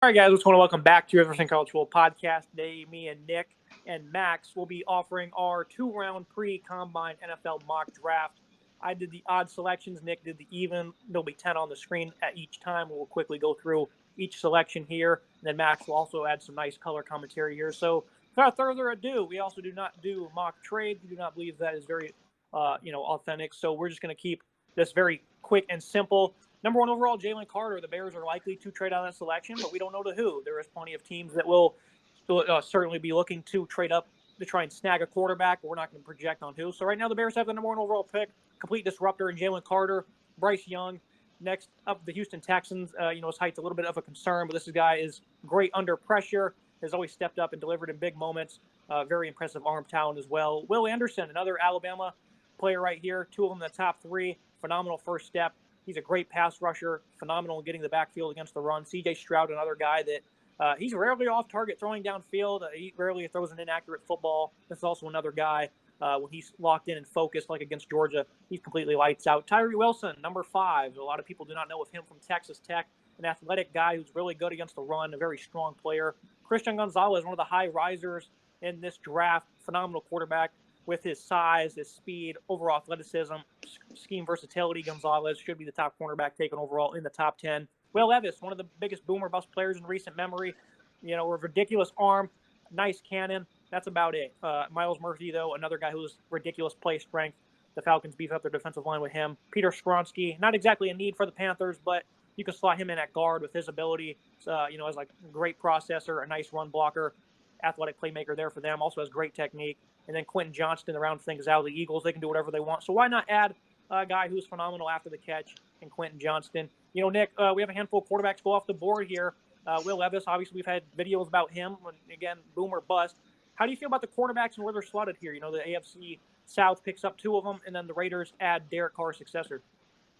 All right, guys, what's going on? Welcome back to your Everything College Football podcast. Today, me and Nick and Max will be offering our two-round pre-combine NFL mock draft. I did the odd selections. Nick did the even. There'll be 10 on the screen at each time. We'll quickly go through each selection here. And then Max will also add some nice color commentary here. So without further ado, we also do not do mock trades. We do not believe that is very, authentic. So we're just going to keep this very quick and simple. Number one overall, Jalen Carter. The Bears are likely to trade out of that selection, but we don't know to who. There is plenty of teams that will certainly be looking to trade up to try and snag a quarterback. We're not going to project on who. So right now the Bears have the number one overall pick, complete disruptor in Jalen Carter, Bryce Young. Next up, the Houston Texans. His height's a little bit of a concern, but this guy is great under pressure, has always stepped up and delivered in big moments. Very impressive arm talent as well. Will Anderson, another Alabama player right here. Two of them in the top three. Phenomenal first step. He's a great pass rusher, phenomenal in getting the backfield against the run. C.J. Stroud, another guy that he's rarely off target throwing downfield. He rarely throws an inaccurate football. This is also another guy when he's locked in and focused, like against Georgia, he's completely lights out. Tyree Wilson, number 5. A lot of people do not know of him from Texas Tech. An athletic guy who's really good against the run, a very strong player. Christian Gonzalez, one of the high risers in this draft, phenomenal quarterback. With his size, his speed, overall athleticism, scheme versatility, Gonzalez should be the top cornerback taken overall in the top 10. Will Levis, one of the biggest boomer bust players in recent memory. A ridiculous arm, nice cannon. That's about it. Miles Murphy, though, another guy who's ridiculous play strength. The Falcons beef up their defensive line with him. Peter Skronsky, not exactly a need for the Panthers, but you can slot him in at guard with his ability. As like a great processor, a nice run blocker, athletic playmaker there for them. Also has great technique. And then Quentin Johnston to round things out. The Eagles, they can do whatever they want. So why not add a guy who's phenomenal after the catch in Quentin Johnston? Nick, we have a handful of quarterbacks go off the board here. Will Levis, obviously we've had videos about him. Again, boom or bust. How do you feel about the quarterbacks and where they're slotted here? The AFC South picks up 2 of them, and then the Raiders add Derek Carr's successor.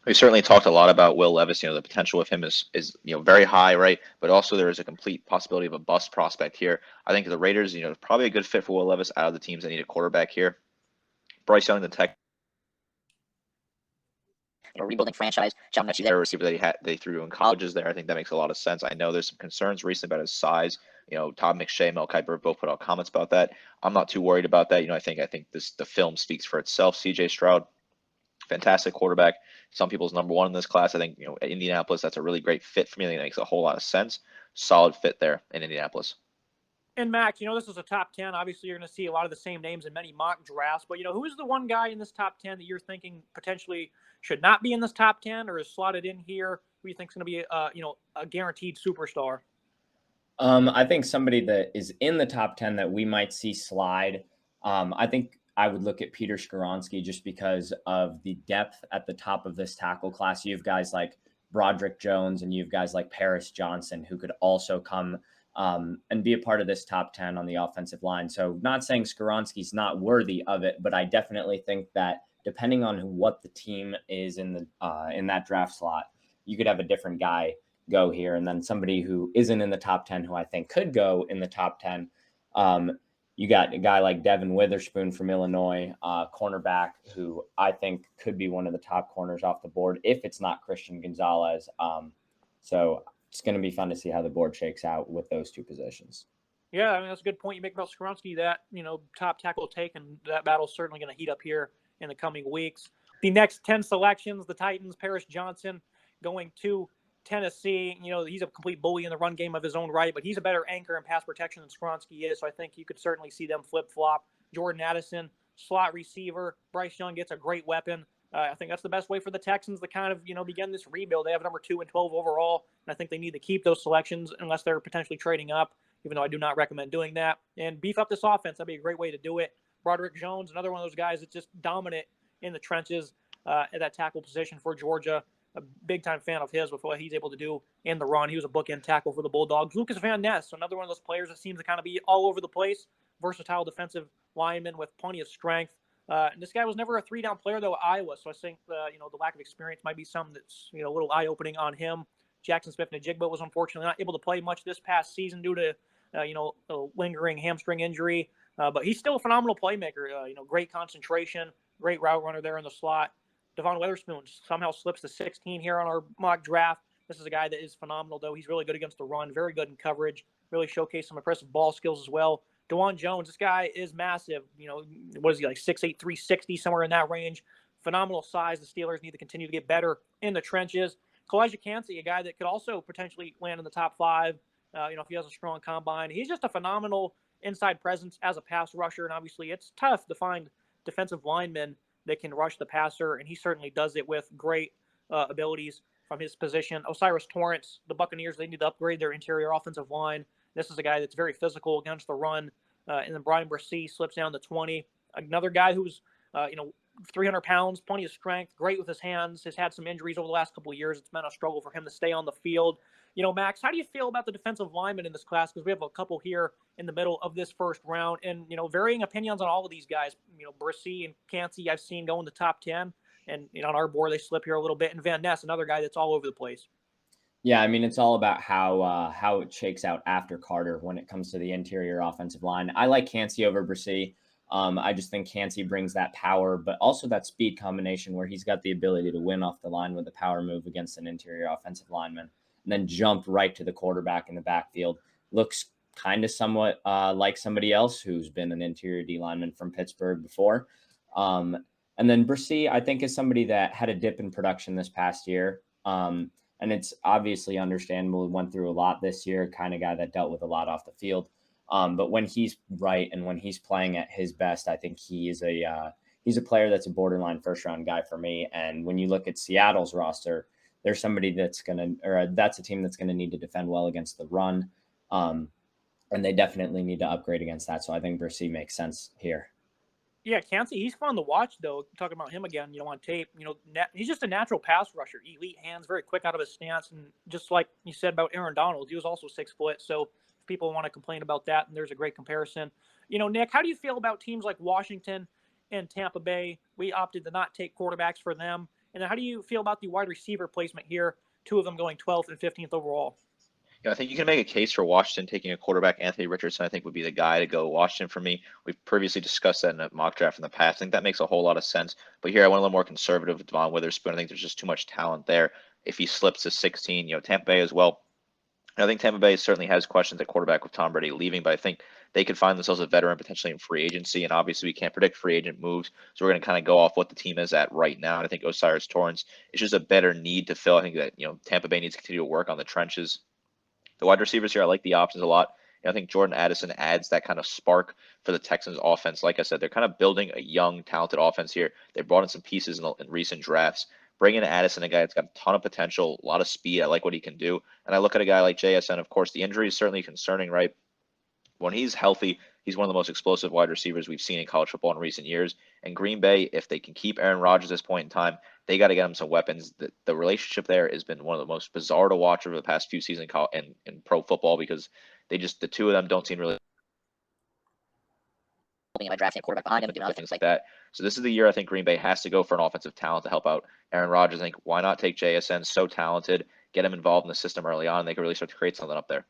We certainly talked a lot about Will Levis. The potential of him is very high, right? But also there is a complete possibility of a bust prospect here. I think the Raiders, probably a good fit for Will Levis out of the teams that need a quarterback here. Bryce Young, the Tech, rebuilding franchise. John Mechie, their receiver that they threw in colleges there. I think that makes a lot of sense. I know there's some concerns recently about his size. Todd McShay, Mel Kiper both put out comments about that. I'm not too worried about that. I think the film speaks for itself. C.J. Stroud, fantastic quarterback. Some people's number 1 in this class. I think, Indianapolis, that's a really great fit for me. I think that makes a whole lot of sense. Solid fit there in Indianapolis. And Max, this is a top 10. Obviously, you're going to see a lot of the same names in many mock drafts. But, who's the one guy in this top 10 that you're thinking potentially should not be in this top 10 or is slotted in here who you think is going to be, a guaranteed superstar? I think somebody that is in the top 10 that we might see slide, I think I would look at Peter Skronsky just because of the depth at the top of this tackle class. You have guys like Broderick Jones and you have guys like Paris Johnson who could also come and be a part of this top 10 on the offensive line. So not saying Skronsky's not worthy of it, but I definitely think that depending on what the team is in that draft slot, you could have a different guy go here. And then somebody who isn't in the top 10 who I think could go in the top 10. You got a guy like Devin Witherspoon from Illinois, cornerback, who I think could be one of the top corners off the board if it's not Christian Gonzalez. So it's going to be fun to see how the board shakes out with those 2 positions. Yeah, that's a good point you make about Skronsky. That, top tackle take, and that battle's certainly going to heat up here in the coming weeks. The next 10 selections, the Titans, Paris Johnson going to Tennessee. He's a complete bully in the run game of his own right, but he's a better anchor in pass protection than Skronsky is. So I think you could certainly see them flip-flop. Jordan Addison, slot receiver. Bryce Young gets a great weapon. I think that's the best way for the Texans to kind of, begin this rebuild. They have number 2 and 12 overall, and I think they need to keep those selections unless they're potentially trading up, even though I do not recommend doing that. And beef up this offense. That'd be a great way to do it. Broderick Jones, another one of those guys that's just dominant in the trenches at that tackle position for Georgia. A big-time fan of his with what he's able to do in the run. He was a bookend tackle for the Bulldogs. Lucas Van Ness, another one of those players that seems to kind of be all over the place. Versatile defensive lineman with plenty of strength. And this guy was never a 3-down player, though, at Iowa. So I think, the lack of experience might be something that's, a little eye-opening on him. Jackson Smith-Njigba was unfortunately not able to play much this past season due to, a lingering hamstring injury. But he's still a phenomenal playmaker. Great concentration, great route runner there in the slot. Devon Witherspoon somehow slips to 16 here on our mock draft. This is a guy that is phenomenal, though. He's really good against the run, very good in coverage, really showcased some impressive ball skills as well. DeJuan Jones, this guy is massive. What is he, like 6'8", 360, somewhere in that range. Phenomenal size. The Steelers need to continue to get better in the trenches. Kalijah Kancey, a guy that could also potentially land in the top 5, if he has a strong combine. He's just a phenomenal inside presence as a pass rusher, and obviously it's tough to find defensive linemen that can rush the passer, and he certainly does it with great abilities from his position. Osiris Torrance, the Buccaneers, they need to upgrade their interior offensive line. This is a guy that's very physical against the run. And then Brian Brissy slips down to 20. Another guy who's, 300 pounds, plenty of strength, great with his hands, has had some injuries over the last couple of years. It's been a struggle for him to stay on the field. Max, how do you feel about the defensive linemen in this class? Because we have a couple here in the middle of this first round, and, varying opinions on all of these guys. Brissy and Kancey I've seen go in the top 10, and, on our board, they slip here a little bit. And Van Ness, another guy that's all over the place. Yeah, I mean, it's all about how it shakes out after Carter when it comes to the interior offensive line. I like Kancey over Brissy. I just think Kancey brings that power, but also that speed combination where he's got the ability to win off the line with a power move against an interior offensive lineman and then jump right to the quarterback in the backfield. Looks kind of somewhat like somebody else who's been an interior D lineman from Pittsburgh before. And then Brissy, I think, is somebody that had a dip in production this past year. And it's obviously understandable. He went through a lot this year, kind of guy that dealt with a lot off the field. But when he's right and when he's playing at his best, I think he's a player that's a borderline first round guy for me. And when you look at Seattle's roster, there's somebody that's a team that's gonna need to defend well against the run, and they definitely need to upgrade against that. So I think Brissy makes sense here. Yeah, Kancey, he's fun to watch, though. Talking about him again, on tape, he's just a natural pass rusher. Elite hands, very quick out of his stance. And just like you said about Aaron Donald, he was also 6 foot. So if people want to complain about that, and there's a great comparison. Nick, how do you feel about teams like Washington and Tampa Bay? We opted to not take quarterbacks for them. And then how do you feel about the wide receiver placement here? 2 of them going 12th and 15th overall. I think you can make a case for Washington taking a quarterback. Anthony Richardson, I think, would be the guy to go Washington for me. We've previously discussed that in a mock draft in the past. I think that makes a whole lot of sense. But here I went a little more conservative with Devon Witherspoon. I think there's just too much talent there. If he slips to 16, Tampa Bay as well. I think Tampa Bay certainly has questions at quarterback with Tom Brady leaving, but I think they could find themselves a veteran potentially in free agency. And obviously we can't predict free agent moves. So we're going to kind of go off what the team is at right now. And I think Osiris Torrance is just a better need to fill. I think that, Tampa Bay needs to continue to work on the trenches. The wide receivers here, I like the options a lot. I think Jordan Addison adds that kind of spark for the Texans offense. Like I said, they're kind of building a young, talented offense here. They brought in some pieces in recent drafts. Bring in Addison, a guy that's got a ton of potential, a lot of speed. I like what he can do. And I look at a guy like JSN, of course, the injury is certainly concerning, right? When he's healthy, he's one of the most explosive wide receivers we've seen in college football in recent years. And Green Bay, if they can keep Aaron Rodgers at this point in time, they got to get him some weapons. The relationship there has been one of the most bizarre to watch over the past few seasons in pro football because the two of them don't seem really by drafting a quarterback behind him and doing other things like that. So this is the year I think Green Bay has to go for an offensive talent to help out Aaron Rodgers. I think why not take JSN, so talented, get him involved in the system early on, and they can really start to create something up there.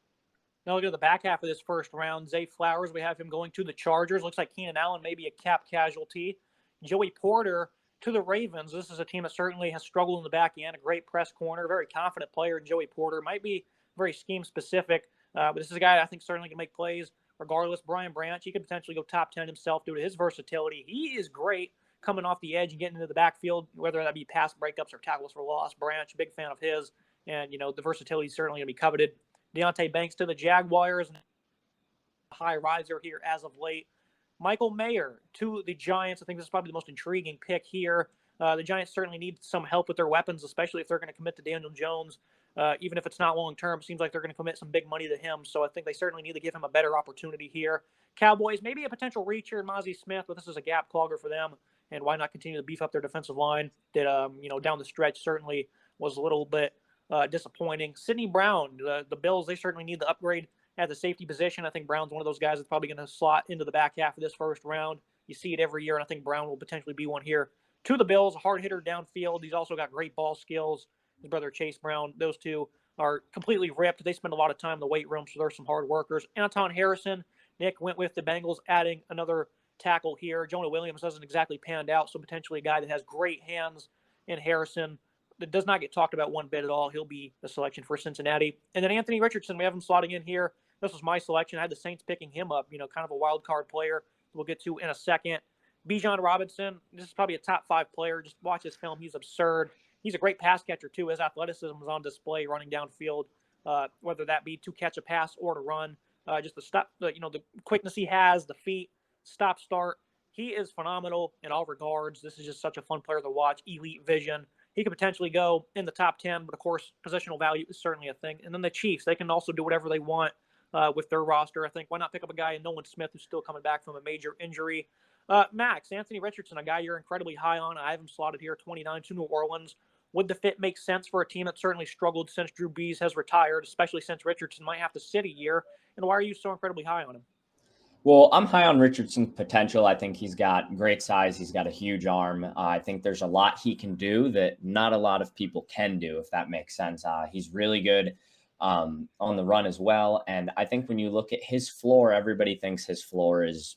Now look at the back half of this first round. Zay Flowers, we have him going to the Chargers. Looks like Keenan Allen may be a cap casualty. Joey Porter to the Ravens. This is a team that certainly has struggled in the back end. A great press corner, very confident player. Joey Porter might be very scheme specific, but this is a guy I think certainly can make plays regardless. Brian Branch, he could potentially go top 10 himself due to his versatility. He is great coming off the edge and getting into the backfield, whether that be pass breakups or tackles for loss. Branch, big fan of his, and the versatility is certainly going to be coveted. Deonte Banks to the Jaguars, high riser here as of late. Michael Mayer to the Giants. I think this is probably the most intriguing pick here. The Giants certainly need some help with their weapons, especially if they're going to commit to Daniel Jones. Even if it's not long-term, seems like they're going to commit some big money to him. So I think they certainly need to give him a better opportunity here. Cowboys, maybe a potential reach here in Mozzie Smith, but this is a gap clogger for them. And why not continue to beef up their defensive line that, down the stretch certainly was a little bit disappointing. Sidney Brown, the Bills, they certainly need the upgrade at the safety position. I think Brown's one of those guys that's probably going to slot into the back half of this first round. You see it every year, and I think Brown will potentially be one here. To the Bills, a hard hitter downfield. He's also got great ball skills. His brother Chase Brown, those two are completely ripped. They spend a lot of time in the weight room, so they're some hard workers. Anton Harrison, Nick went with the Bengals, adding another tackle here. Jonah Williams hasn't exactly panned out, so potentially a guy that has great hands in Harrison. that does not get talked about one bit at all. He'll be the selection for Cincinnati. And then Anthony Richardson, we have him slotting in here. This was my selection. I had the Saints picking him up, kind of a wild card player we'll get to in a second. Bijan Robinson, this is probably a top 5 player. Just watch his film. He's absurd. He's a great pass catcher, too. His athleticism was on display running downfield, whether that be to catch a pass or to run. Just the quickness he has, the feet, stop, start. He is phenomenal in all regards. This is just such a fun player to watch. Elite vision. He could potentially go in the top 10, but of course, positional value is certainly a thing. And then the Chiefs, they can also do whatever they want with their roster. I think why not pick up a guy in Nolan Smith who's still coming back from a major injury. Max, Anthony Richardson, a guy you're incredibly high on. I have him slotted here 29 to New Orleans. Would the fit make sense for a team that certainly struggled since Drew Brees has retired, especially since Richardson might have to sit a year? And why are you so incredibly high on him? Well, I'm high on Richardson's potential. I think he's got great size. He's got a huge arm. I think there's a lot he can do that not a lot of people can do, if that makes sense. He's really good on the run as well. And I think when you look at his floor, everybody thinks his floor is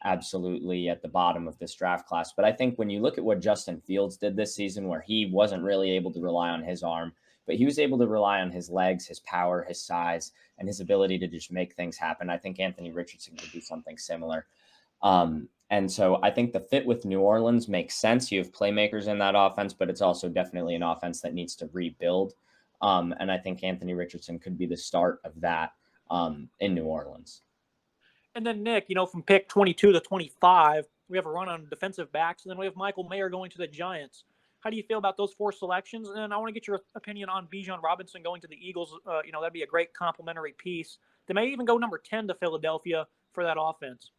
absolutely at the bottom of this draft class. But I think when you look at what Justin Fields did this season, where he wasn't really able to rely on his arm, but he was able to rely on his legs, his power, his size, and his ability to just make things happen. I think Anthony Richardson could do something similar. And so I think the fit with New Orleans makes sense. You have playmakers in that offense, but it's also definitely an offense that needs to rebuild. And I think Anthony Richardson could be the start of that in New Orleans. And then, Nick, from pick 22 to 25, we have a run on defensive backs, and then we have Michael Mayer going to the Giants. How do you feel about those 4 selections? And then I want to get your opinion on Bijan Robinson going to the Eagles. That'd be a great complimentary piece. They may even go number 10 to Philadelphia for that offense.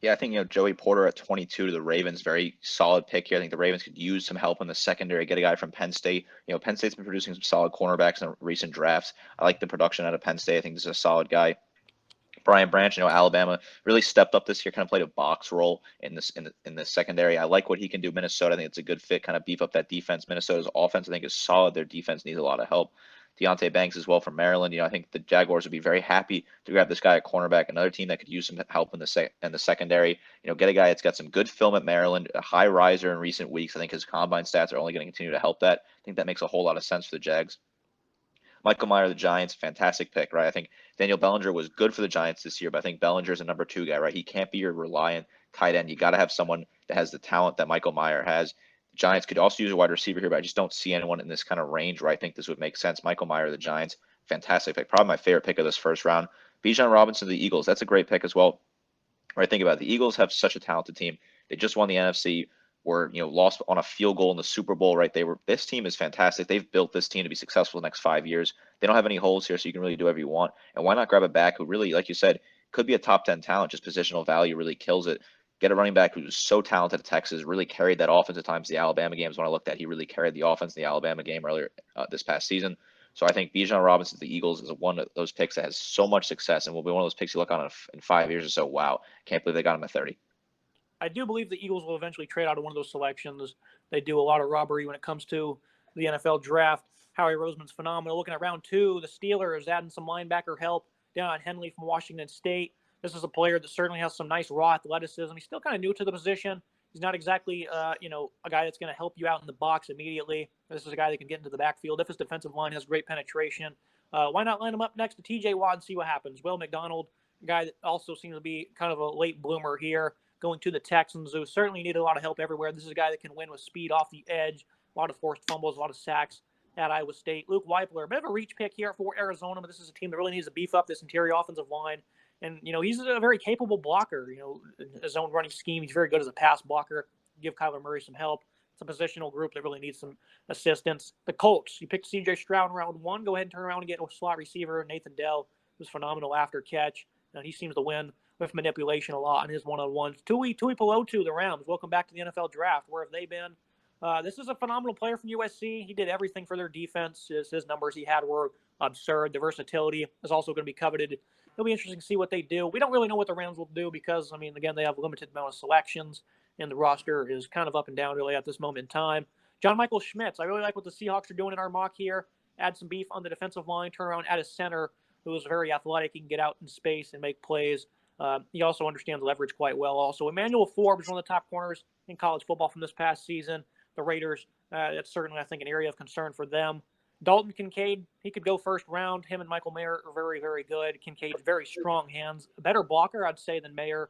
Yeah, I think, Joey Porter at 22 to the Ravens, very solid pick here. I think the Ravens could use some help in the secondary, get a guy from Penn State. Penn State's been producing some solid cornerbacks in recent drafts. I like the production out of Penn State. I think this is a solid guy. Brian Branch, Alabama really stepped up this year, kind of played a box role in the secondary. I like what he can do. Minnesota, I think it's a good fit, kind of beef up that defense. Minnesota's offense, I think, is solid. Their defense needs a lot of help. Deontay Banks as well from Maryland. I think the Jaguars would be very happy to grab this guy at cornerback. Another team that could use some help in the secondary. Get a guy that's got some good film at Maryland, a high riser in recent weeks. I think his combine stats are only going to continue to help that. I think that makes a whole lot of sense for the Jags. Michael Mayer, the Giants, fantastic pick, right? I think Daniel Bellinger was good for the Giants this year, but I think Bellinger's a number 2 guy, right? He can't be your reliant tight end. You got to have someone that has the talent that Michael Mayer has. The Giants could also use a wide receiver here, but I just don't see anyone in this kind of range where I think this would make sense. Michael Mayer, the Giants, fantastic pick. Probably my favorite pick of this first round. Bijan Robinson, the Eagles, that's a great pick as well. Right, think about it. The Eagles have such a talented team. They just won the NFC. Were lost on a field goal in the Super Bowl, right? This team is fantastic. They've built this team to be successful the next 5 years. They don't have any holes here, so you can really do whatever you want. And why not grab a back who really, like you said, could be a top 10 talent, just positional value really kills it. Get a running back who's so talented at Texas, really carried that offense at times. The Alabama games, when I looked at, he really carried the offense in the Alabama game earlier this past season. So I think Bijan Robinson, the Eagles, is one of those picks that has so much success and will be one of those picks you look on in 5 years or so. Wow, can't believe they got him at 30. I do believe the Eagles will eventually trade out of one of those selections. They do a lot of robbery when it comes to the NFL draft. Howie Roseman's phenomenal. Looking at round 2, the Steelers adding some linebacker help down on Henley from Washington State. This is a player that certainly has some nice raw athleticism. He's still kind of new to the position. He's not exactly, a guy that's going to help you out in the box immediately. This is a guy that can get into the backfield if his defensive line has great penetration. Why not line him up next to T.J. Watt and see what happens? Will McDonald, a guy that also seems to be kind of a late bloomer here, going to the Texans, who certainly need a lot of help everywhere. This is a guy that can win with speed off the edge, a lot of forced fumbles, a lot of sacks at Iowa State. Luke Weipler, a bit of a reach pick here for Arizona, but this is a team that really needs to beef up this interior offensive line. And, he's a very capable blocker, his own running scheme. He's very good as a pass blocker. Give Kyler Murray some help. It's a positional group that really needs some assistance. The Colts, you picked C.J. Stroud in round 1. Go ahead and turn around and get a slot receiver, Nathan Dell, who's phenomenal after catch. He seems to win with manipulation a lot on his one-on-ones. Tui Pelotu, the Rams. Welcome back to the NFL draft. Where have they been? This is a phenomenal player from USC. He did everything for their defense. His numbers he had were absurd. The versatility is also going to be coveted. It'll be interesting to see what they do. We don't really know what the Rams will do because, again, they have a limited amount of selections, and the roster is kind of up and down really at this moment in time. John Michael Schmitz, I really like what the Seahawks are doing in our mock here. Add some beef on the defensive line, turn around at a center who is very athletic. He can get out in space and make plays. He also understands leverage quite well. Also, Emmanuel Forbes, one of the top corners in college football from this past season. the Raiders. That's certainly, I think, an area of concern for them. Dalton Kincaid, he could go first round. Him and Michael Mayer are very, very good. Kincaid, very strong hands. A better blocker, I'd say, than Mayer.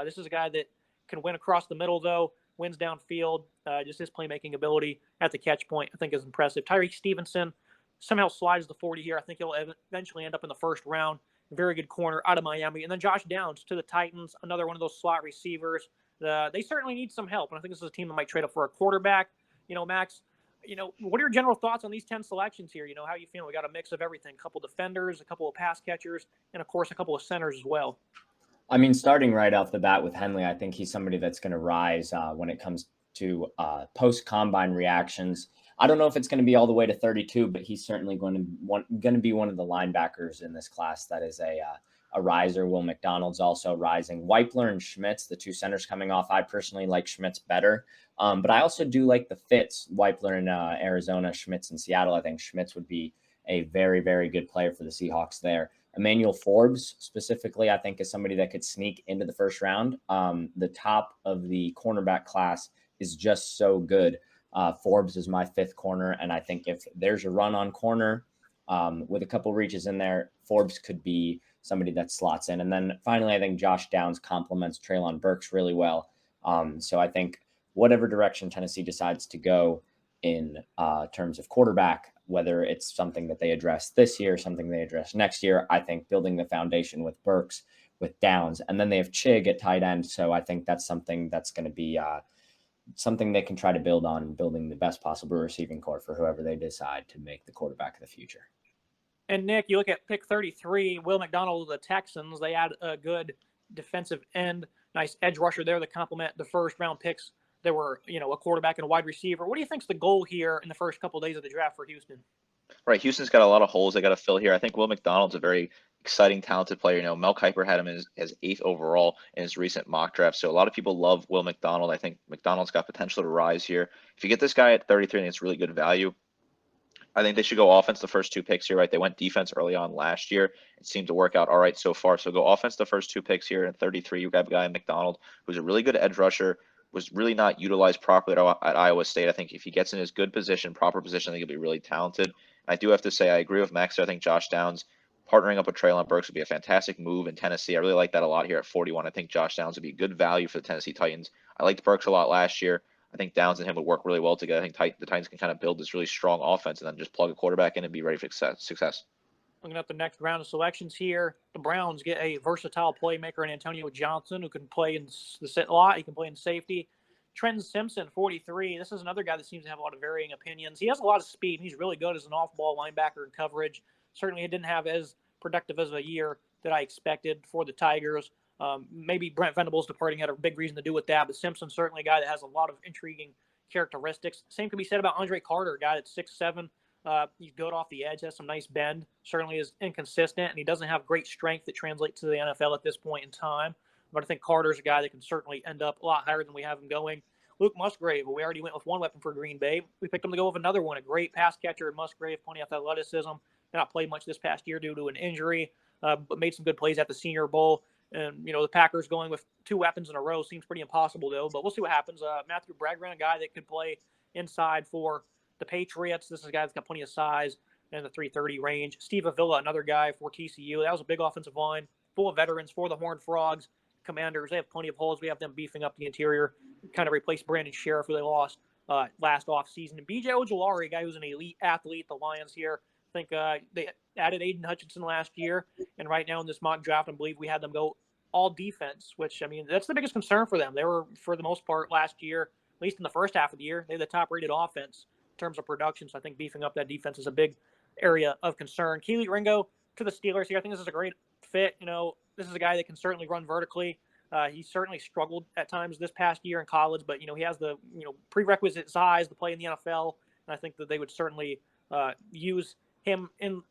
This is a guy that can win across the middle, though, wins downfield. Just his playmaking ability at the catch point, I think, is impressive. Tyreek Stevenson somehow slides the 40 here. I think he'll eventually end up in the first round. Very good corner out of Miami. And then Josh Downs to the Titans, another one of those slot receivers. They certainly need some help. And I think this is a team that might trade up for a quarterback. Max, what are your general thoughts on these 10 selections here? How you feeling? We got a mix of everything, a couple defenders, a couple of pass catchers, and of course, a couple of centers as well. I mean, starting right off the bat with Henley, I think he's somebody that's going to rise when it comes to post-combine reactions. I don't know if it's going to be all the way to 32, but he's certainly going to be one of the linebackers in this class that is a riser. Will McDonald's also rising. Weipler and Schmitz, the two centers coming off. I personally like Schmitz better, but I also do like the fits. Weipler in Arizona, Schmitz in Seattle. I think Schmitz would be a very, very good player for the Seahawks there. Emmanuel Forbes specifically, I think, is somebody that could sneak into the first round. The top of the cornerback class is just so good. Forbes is my fifth corner, and I think if there's a run on corner with a couple reaches in there, Forbes could be somebody that slots in. And then finally, I think Josh Downs complements Treylon Burks really well. So I think whatever direction Tennessee decides to go in terms of quarterback, whether it's something that they address this year, something they address next year, I think building the foundation with Burks, with Downs, and then they have Chig at tight end. So I think that's something that's going to be something they can try to build on, building the best possible receiving core for whoever they decide to make the quarterback of the future. And Nick, you look at pick 33, Will McDonald of the Texans. They add a good defensive end, nice edge rusher there to complement the first round picks. There were, a quarterback and a wide receiver. What do you think's the goal here in the first couple of days of the draft for Houston? Right, Houston's got a lot of holes they got to fill here. I think Will McDonald's a very exciting, talented player. Mel Kiper had him as 8th overall in his recent mock draft. So a lot of people love Will McDonald. I think McDonald's got potential to rise here. If you get this guy at 33, I think it's really good value. I think they should go offense the first 2 picks here, right? They went defense early on last year. It seemed to work out all right so far. So go offense the first 2 picks here. At 33, you got a guy McDonald who's a really good edge rusher, was really not utilized properly at Iowa State. I think if he gets in his good position, proper position, I think he'll be really talented. I do have to say I agree with Max. I think Josh Downs partnering up with Treylon Burks would be a fantastic move in Tennessee. I really like that a lot here at 41. I think Josh Downs would be good value for the Tennessee Titans. I liked Burks a lot last year. I think Downs and him would work really well together. I think the Titans can kind of build this really strong offense and then just plug a quarterback in and be ready for success. Looking at the next round of selections here, the Browns get a versatile playmaker in Antonio Johnson who can play in the slot. He can play in safety. Trent Simpson, 43. This is another guy that seems to have a lot of varying opinions. He has a lot of speed. He's really good as an off-ball linebacker in coverage. Certainly, he didn't have as productive as a year that I expected for the Tigers. Maybe Brent Venables departing had a big reason to do with that, but Simpson's certainly a guy that has a lot of intriguing characteristics. Same can be said about Andre Carter, a guy that's 6'7". He's good off the edge, has some nice bend, certainly is inconsistent, and he doesn't have great strength that translates to the NFL at this point in time. But I think Carter's a guy that can certainly end up a lot higher than we have him going. Luke Musgrave, we already went with one weapon for Green Bay. We picked him to go with another one, a great pass catcher in Musgrave, plenty of athleticism. Did not play much this past year due to an injury, but made some good plays at the Senior Bowl. And, the Packers going with 2 weapons in a row seems pretty impossible, though. But we'll see what happens. Matthew Bregman, a guy that could play inside for the Patriots. This is a guy that's got plenty of size in the 330 range. Steve Avila, another guy for TCU. That was a big offensive line, full of veterans for the Horned Frogs. Commanders, they have plenty of holes. We have them beefing up the interior, kind of replaced Brandon Sheriff, who they lost last offseason. And B.J. Ojulari, a guy who's an elite athlete, the Lions here. I think they added Aiden Hutchinson last year, and right now in this mock draft, I believe we had them go all defense, which, that's the biggest concern for them. They were, for the most part, last year, at least in the first half of the year, they had the top-rated offense in terms of production, so I think beefing up that defense is a big area of concern. Kelee Ringo to the Steelers here. I think this is a great fit. This is a guy that can certainly run vertically. He certainly struggled at times this past year in college, but, he has the, prerequisite size to play in the NFL, and I think that they would certainly use him in,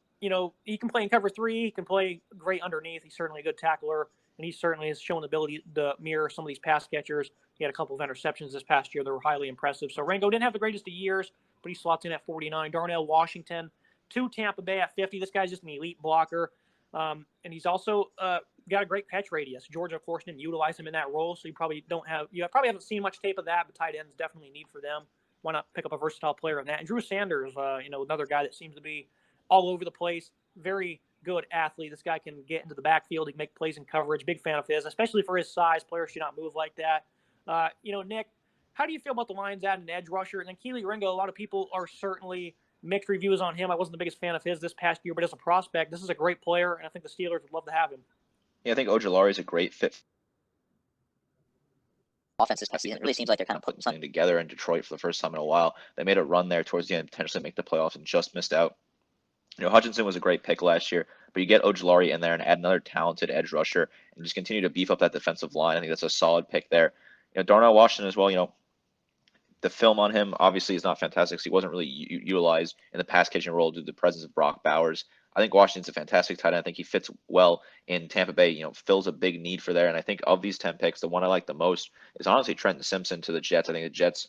he can play in cover 3, he can play great underneath. He's certainly a good tackler, and he certainly has shown the ability to mirror some of these pass catchers. He had a couple of interceptions this past year that were highly impressive. So Ringo didn't have the greatest of years, but he slots in at 49. Darnell Washington to Tampa Bay at 50. This guy's just an elite blocker. And he's also got a great catch radius. Georgia, of course, didn't utilize him in that role, so you probably haven't seen much tape of that, but tight ends definitely a need for them. why not pick up a versatile player in that? And Drew Sanders, another guy that seems to be all over the place, very good athlete. This guy can get into the backfield. He can make plays in coverage. Big fan of his, especially for his size. Players should not move like that. Nick, how do you feel about the Lions adding an edge rusher? And then Keely Ringo, a lot of people are certainly mixed reviews on him. I wasn't the biggest fan of his this past year, but as a prospect, this is a great player, and I think the Steelers would love to have him. Yeah, I think Ojulari is a great fit. Offenses this season. It really seems like they're kind of putting something together in Detroit for the first time in a while. They made a run there towards the end, potentially make the playoffs, and just missed out. Hutchinson was a great pick last year, but you get Ojulari in there and add another talented edge rusher and just continue to beef up that defensive line. I think that's a solid pick there. Darnell Washington as well, the film on him obviously is not fantastic. So he wasn't really utilized in the pass catching role due to the presence of Brock Bowers. I think Washington's a fantastic tight end. I think he fits well in Tampa Bay, fills a big need for there. And I think of these 10 picks, the one I like the most is honestly Trenton Simpson to the Jets. I think the Jets,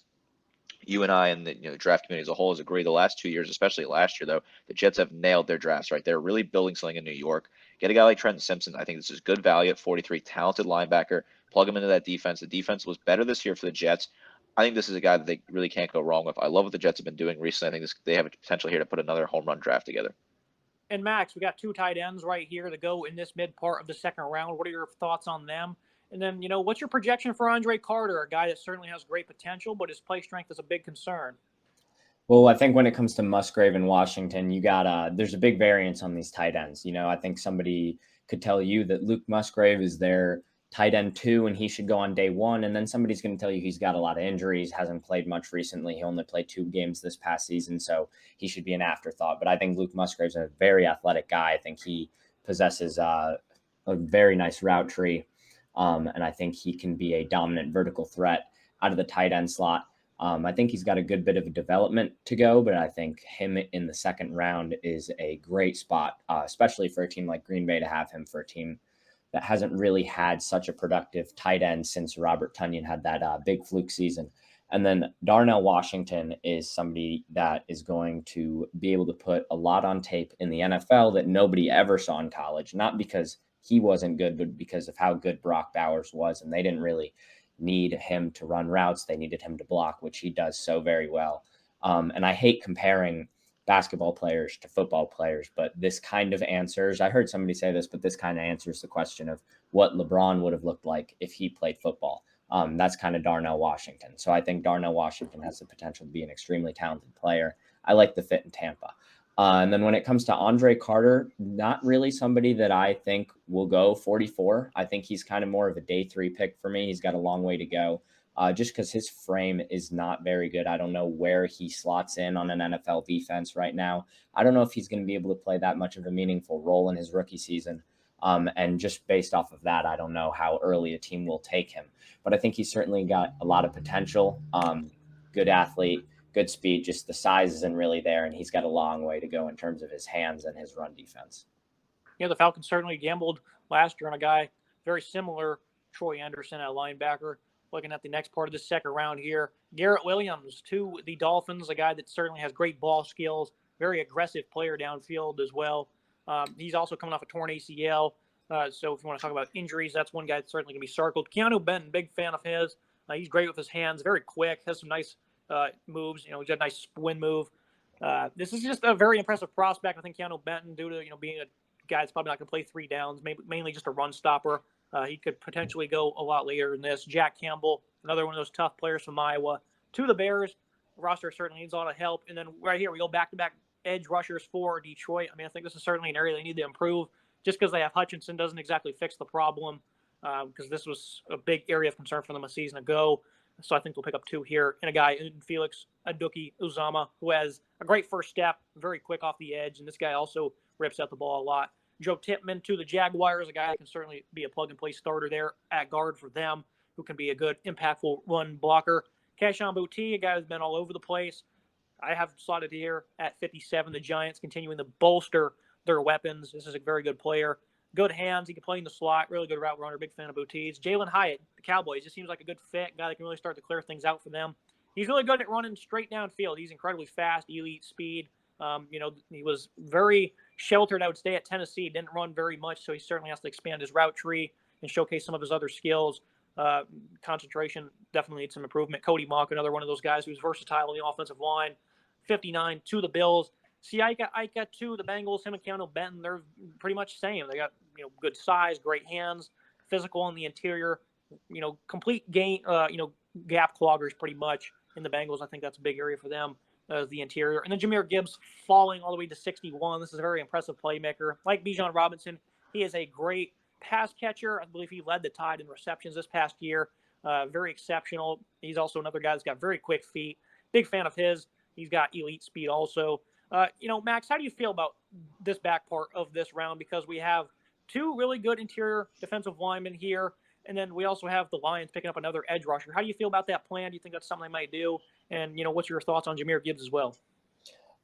you and I and the draft community as a whole has agreed the last 2 years, especially last year, though, the Jets have nailed their drafts, right? They're really building something in New York. Get a guy like Trenton Simpson. I think this is good value at 43, talented linebacker. Plug him into that defense. The defense was better this year for the Jets. I think this is a guy that they really can't go wrong with. I love what the Jets have been doing recently. I think they have a potential here to put another home run draft together. And Max, we got 2 tight ends right here to go in this mid part of the second round. What are your thoughts on them? And then, what's your projection for Andre Carter, a guy that certainly has great potential, but his play strength is a big concern? Well, I think when it comes to Musgrave and Washington, there's a big variance on these tight ends. I think somebody could tell you that Luke Musgrave is their tight end 2 and he should go on day 1. And then somebody's going to tell you he's got a lot of injuries, hasn't played much recently. He only played 2 games this past season, so he should be an afterthought. But I think Luke Musgrave's a very athletic guy. I think he possesses a very nice route tree. And I think he can be a dominant vertical threat out of the tight end slot. I think he's got a good bit of a development to go, but I think him in the second round is a great spot, especially for a team like Green Bay to have him, for a team that hasn't really had such a productive tight end since Robert Tonyan had that big fluke season. And then Darnell Washington is somebody that is going to be able to put a lot on tape in the NFL that nobody ever saw in college, not because he wasn't good, but because of how good Brock Bowers was. And they didn't really need him to run routes. They needed him to block, which he does so very well. And I hate comparing basketball players to football players, but this kind of answers, I heard somebody say this, but this kind of answers the question of what LeBron would have looked like if he played football. That's kind of Darnell Washington. So I think Darnell Washington has the potential to be an extremely talented player. I like the fit in Tampa. And then when it comes to Andre Carter, not really somebody that I think will go 44. I think he's kind of more of a day 3 pick for me. He's got a long way to go. Just because his frame is not very good. I don't know where he slots in on an NFL defense right now. I don't know if he's going to be able to play that much of a meaningful role in his rookie season. And just based off of that, I don't know how early a team will take him. But I think he's certainly got a lot of potential. Good athlete, good speed, just the size isn't really there. And he's got a long way to go in terms of his hands and his run defense. Yeah, the Falcons certainly gambled last year on a guy very similar, Troy Anderson, at linebacker. Looking at the next part of the second round here, Garrett Williams to the Dolphins, a guy that certainly has great ball skills, very aggressive player downfield as well. He's also coming off a torn ACL. So if you want to talk about injuries, that's one guy that's certainly going to be circled. Keanu Benton, big fan of his. He's great with his hands, very quick, has some nice moves. He's got a nice spin move. This is just a very impressive prospect. I think Keanu Benton, due to being a guy that's probably not going to play 3 downs, mainly just a run stopper. He could potentially go a lot later than this. Jack Campbell, another one of those tough players from Iowa. To the Bears, the roster certainly needs a lot of help. And then right here, we go back-to-back edge rushers for Detroit. I think this is certainly an area they need to improve. Just because they have Hutchinson doesn't exactly fix the problem, because this was a big area of concern for them a season ago. So I think we'll pick up 2 here. And a guy, Felix Aduki-Uzama, who has a great first step, very quick off the edge. And this guy also rips out the ball a lot. Joe Tippmann to the Jaguars, a guy that can certainly be a plug-and-play starter there at guard for them, who can be a good, impactful run blocker. Kayshon Boutte, a guy who's been all over the place. I have slotted here at 57. The Giants continuing to bolster their weapons. This is a very good player. Good hands. He can play in the slot. Really good route runner. Big fan of Boutte's. Jalen Hyatt, the Cowboys. Just seems like a good fit. Guy that can really start to clear things out for them. He's really good at running straight downfield. He's incredibly fast, elite speed. He was very sheltered, I would say, at Tennessee. Didn't run very much, so he certainly has to expand his route tree and showcase some of his other skills. Concentration definitely needs some improvement. Cody Mock, another one of those guys who's versatile in the offensive line. 59 to the Bills. Siaka Ika to the Bengals. Him and Keanu Benton, they're pretty much the same. They got good size, great hands, physical on the interior. Complete game. Gap cloggers pretty much in the Bengals. I think that's a big area for them. The interior. And then Jahmyr Gibbs falling all the way to 61. This is a very impressive playmaker. Like Bijan Robinson, he is a great pass catcher. I believe he led the Tide in receptions this past year. Very exceptional. He's also another guy that's got very quick feet. Big fan of his. He's got elite speed also. Max, how do you feel about this back part of this round? Because we have two really good interior defensive linemen here, and then we also have the Lions picking up another edge rusher. How do you feel about that plan? Do you think that's something they might do? And, what's your thoughts on Jahmyr Gibbs as well?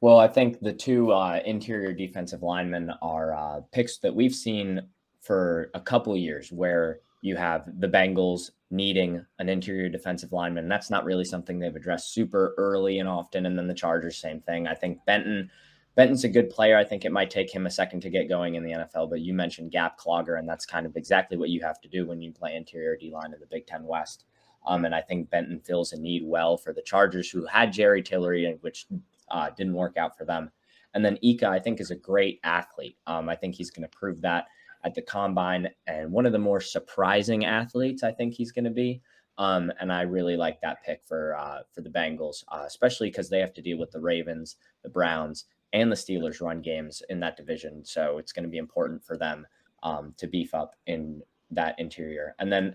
Well, I think the two interior defensive linemen are picks that we've seen for a couple of years, where you have the Bengals needing an interior defensive lineman. And that's not really something they've addressed super early and often. And then the Chargers, same thing. I think Benton's a good player. I think it might take him a second to get going in the NFL, but you mentioned gap clogger, and that's kind of exactly what you have to do when you play interior D-line in the Big Ten West. And I think Benton fills a need well for the Chargers, who had Jerry Tillery, which didn't work out for them. And then Ika, I think, is a great athlete. I think he's going to prove that at the combine, and one of the more surprising athletes I think he's going to be. And I really like that pick for the Bengals, especially because they have to deal with the Ravens, the Browns, and the Steelers run games in that division. So it's going to be important for them to beef up in that interior. And then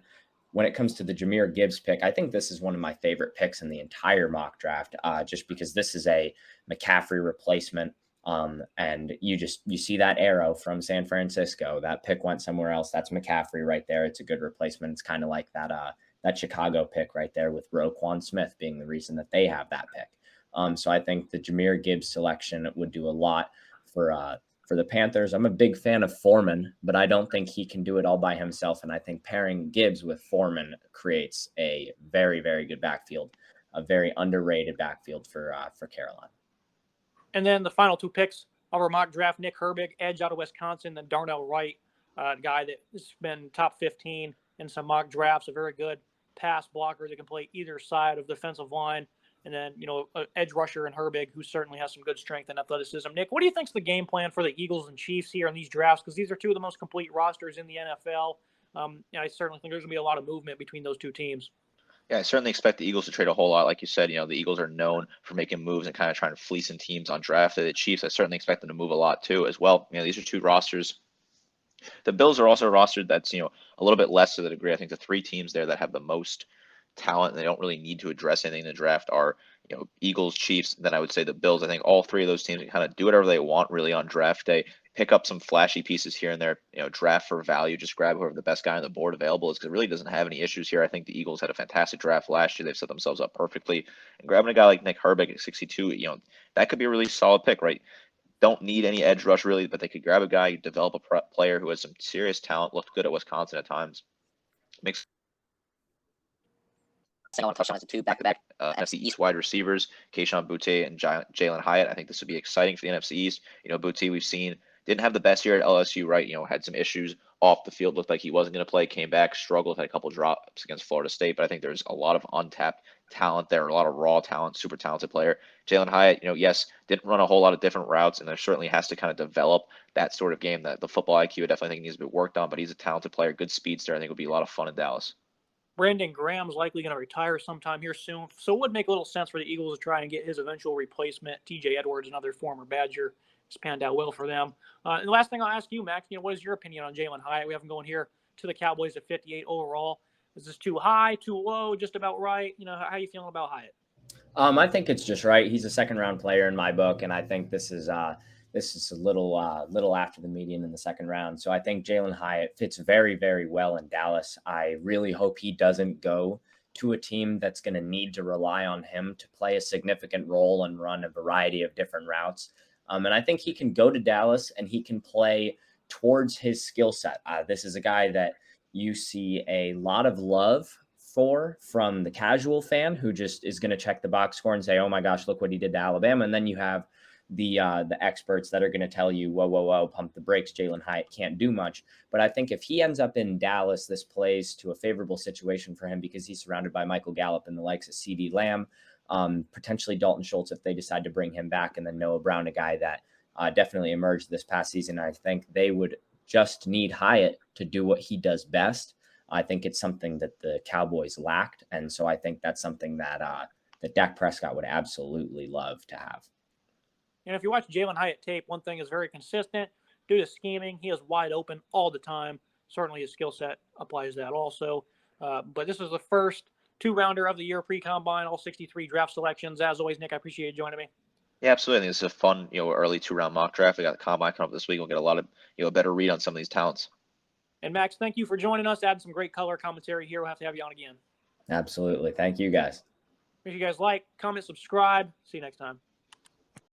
when it comes to the Jahmyr Gibbs pick, I think this is one of my favorite picks in the entire mock draft, just because this is a McCaffrey replacement. And you see that arrow from San Francisco. That pick went somewhere else. That's McCaffrey right there. It's a good replacement. It's kind of like that Chicago pick right there, with Roquan Smith being the reason that they have that pick. So I think the Jahmyr Gibbs selection would do a lot for the Panthers. I'm a big fan of Foreman, but I don't think he can do it all by himself. And I think pairing Gibbs with Foreman creates a very, very good backfield, a very underrated backfield for Carolina. And then the final two picks of our mock draft: Nick Herbig, edge out of Wisconsin, then Darnell Wright, a guy that's been top 15 in some mock drafts, a very good pass blocker that can play either side of the defensive line. And then, edge rusher in Herbig, who certainly has some good strength and athleticism. Nick, what do you think is the game plan for the Eagles and Chiefs here in these drafts? Because these are two of the most complete rosters in the NFL. I certainly think there's going to be a lot of movement between those two teams. Yeah, I certainly expect the Eagles to trade a whole lot. Like you said, the Eagles are known for making moves and kind of trying to fleece in teams on draft day. The Chiefs, I certainly expect them to move a lot too as well. These are two rosters. The Bills are also a roster that's, a little bit less to the degree. I think the three teams there that have the most talent and they don't really need to address anything in the draft are, Eagles, Chiefs. Then I would say the Bills. I think all three of those teams can kind of do whatever they want really on draft day. Pick up some flashy pieces here and there, draft for value, just grab whoever the best guy on the board available is, because it really doesn't have any issues here. I think the Eagles had a fantastic draft last year. They've set themselves up perfectly. And grabbing a guy like Nick Herbig at 62, that could be a really solid pick, right? Don't need any edge rush really, but they could grab a guy, develop a player who has some serious talent, looked good at Wisconsin at times. Makes Second one touchdowns and two back-to-back NFC East wide receivers, Kayshon Boutte and Jalen Hyatt. I think this would be exciting for the NFC East. Boutte, we've seen, didn't have the best year at LSU, right? Had some issues off the field, looked like he wasn't going to play, came back, struggled, had a couple drops against Florida State, but I think there's a lot of untapped talent there, a lot of raw talent, super talented player. Jalen Hyatt, yes, didn't run a whole lot of different routes, and there certainly has to kind of develop that sort of game. That the football IQ, I definitely think needs to be worked on, but he's a talented player, good speedster. I think it would be a lot of fun in Dallas. Brandon Graham's likely going to retire sometime here soon, so it would make a little sense for the Eagles to try and get his eventual replacement. TJ Edwards, another former Badger, has panned out well for them. And the last thing I'll ask you, Max, what is your opinion on Jalen Hyatt? We have him going here to the Cowboys at 58 overall. Is this too high, too low, just about right? How are you feeling about Hyatt? I think it's just right. He's a second-round player in my book, and I think this is a little after the median in the second round. So I think Jalen Hyatt fits very, very well in Dallas. I really hope he doesn't go to a team that's going to need to rely on him to play a significant role and run a variety of different routes. And I think he can go to Dallas and he can play towards his skill set. This is a guy that you see a lot of love for from the casual fan who just is going to check the box score and say, oh my gosh, look what he did to Alabama. And then you have the experts that are going to tell you, whoa, pump the brakes. Jalen Hyatt can't do much. But I think if he ends up in Dallas, this plays to a favorable situation for him because he's surrounded by Michael Gallup and the likes of CeeDee Lamb, potentially Dalton Schultz if they decide to bring him back, and then Noah Brown, a guy that definitely emerged this past season. I think they would just need Hyatt to do what he does best. I think it's something that the Cowboys lacked. And so I think that's something that that Dak Prescott would absolutely love to have. And if you watch Jalen Hyatt tape, one thing is very consistent. Due to scheming, he is wide open all the time. Certainly his skill set applies to that also. But this is the first 2-rounder of the year pre-combine, all 63 draft selections. As always, Nick, I appreciate you joining me. Yeah, absolutely. I think this is a fun, early 2-round mock draft. We got the combine coming up this week. We'll get a lot of, a better read on some of these talents. And Max, thank you for joining us. Add some great color commentary here. We'll have to have you on again. Absolutely. Thank you, guys. If you guys like, comment, subscribe. See you next time.